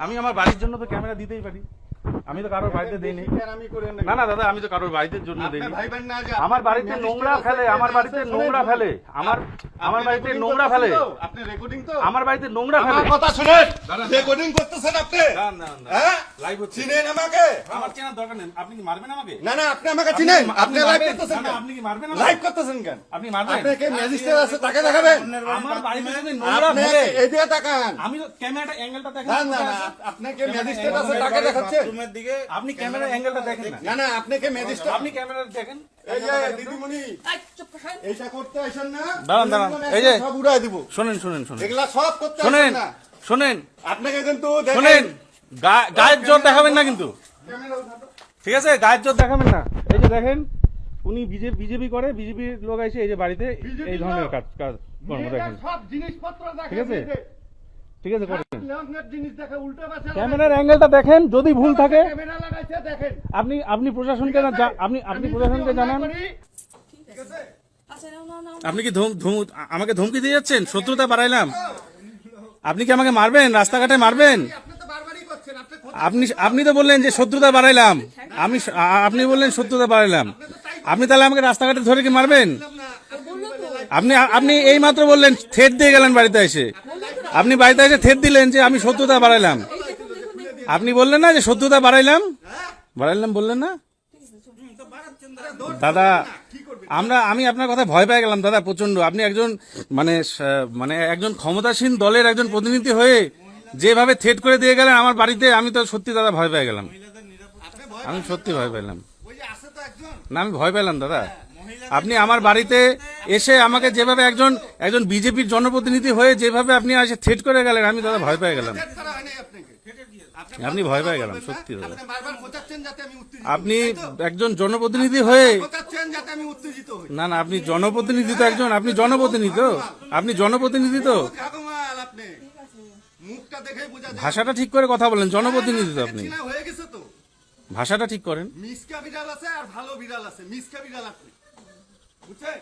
আমি আমার বাড়ির জন্য তো ক্যামেরা দিতেই পারি। আমি তো কারোর বাড়িতে দেইনি। না না দাদা, আমি তো কারোর বাড়িতে জন্য দেইনি। আমার বাড়িতে নোংরা ফেলে, আমার বাড়িতে নোংরা ফেলে, আমার বাড়িতে নোংরা ফেলে, আপনি রেকর্ডিং তো আমার বাড়িতে নোংরা ফেলে। আমার কথা শুনেন, রেকর্ডিং করতেছেন আপনি? হ্যাঁ, লাইভ হচ্ছে। চিনেন আমাকে? আমার চেনার দরকার নেই। আপনি কি মারবেন আমাকে? না না, আপনি আমাকে চিনেন? আপনি লাইভ করতেছেন না, কেন? আপনি কি মারবেন? লাইভ করতেছেন কেন? আপনি মারবেন? আপনাকে ম্যাজিস্ট্রেট আছে, তাকে দেখাবেন। আমার বাড়িতে যদি নোংরা আপনি ফেলে, এদিকে তাকান। আমি তো ক্যামেরাটা অ্যাঙ্গেলটা দেখেন। না না না, আপনাকে ম্যাজিস্ট্রেট আছে, তাকে দেখাচ্ছেন। আপনি ক্যামেরা অ্যাঙ্গেলটা দেখেন না। না না, আপনাকে ম্যাজিস্ট্রেট। আপনি ক্যামেরা দেখেন। এই যে দিদিমণি, এইটা করতে আসেন না। দাঁড়ান, দাঁড়ান। এই যে সব উড়াই দিব। শুনেন শুনেন শুনেন এগুলা সব করতে শুনেন আসেন না। শুনেন আপনাকে কিন্তু শুনেন, গায়ের জোর দেখাবেন না কিন্তু, ক্যামেরা উঠাতো। ঠিক আছে? গায়ের জোর দেখাবেন না। এই যে দেখেন, উনি বিজেপি করে, বিজেপির লোক এসে এই যে বাড়িতে এই ধরনের কাজ কর্ম দেখেন। সব জিনিসপত্র দেখেন। ঠিক আছে? ঠিক আছে, করেন। লগ্নের জিনিস দেখে উল্টো পাশে ক্যামেরার অ্যাঙ্গেলটা দেখেন, যদি ভুল থাকে ক্যামেরা লাগাইছে দেখেন। আপনি প্রশাসনকে আপনি প্রশাসনকে জানান। ঠিক আছে? আপনি কি আমাকে ধমকি দিয়ে যাচ্ছেন? শত্রুতা বাড়াইলাম? আপনি কি আমাকে মারবেন? রাস্তাঘাটে মারবেন? আপনি তো বারবারই করছেন। আপনি তো বললেন যে শত্রুতা বাড়াইলাম। আপনি বললেন শত্রুতা বাড়াইলাম। আপনি তাহলে আমাকে রাস্তাঘাটে ধরে কি মারবেন? আপনি এই মাত্র বললেন, থ্রেট দিয়ে গেলেন বাড়িতে এসে। আপনি বাড়িতে এসে থ্রেট দিলেন যে আমি শত্রুতা বাড়াইলাম। আপনি বললেন না যে শত্রুতা বাড়াইলাম বললেন না দাদা? আমি আপনার কথা ভয় পেয়ে গেলাম দাদা, প্রচন্ড। আপনি একজন মানে একজন ক্ষমতাসীন দলের একজন প্রতিনিধি হয়ে যেভাবে থ্রেট করে দিয়ে গেলেন আমার বাড়িতে, আমি তো সত্যি দাদা ভয় পেয়ে গেলাম। আমি সত্যি ভয় পেলাম। না, আমি ভয় পেলাম দাদা। আপনি আমার বাড়িতে এসে আমাকে যেভাবে একজন বিজেপির জনপ্রতিনিধি হয়ে যেভাবে আপনি এসে থ্রেট করে গেলেন, আমি দাদা ভয় পেয়ে গেলাম। আপনি ভয় পেয়ে গেলাম সত্যি দাদা। আপনি একজন জনপ্রতিনিধি হয়ে, না না, আপনি জনপ্রতিনিধি তো একজন, আপনি জনপ্রতিনিধি তো ভাষাটা ঠিক করে কথা বলেন। জনপ্রতিনিধি তো আপনি, ভাষাটা ঠিক করেন। মিসকা বিড়াল আছে আর ভালো বিড়াল আছে। মিসকা বিড়াল আপনি, বুঝছেন?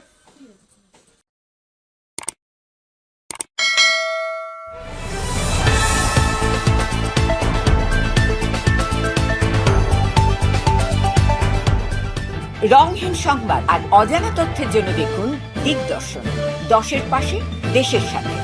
রংহীন সংবাদ আর অজানা তথ্যের জন্য দেখুন দিগদর্শন, 10-এর পাশে, দেশের সাথে।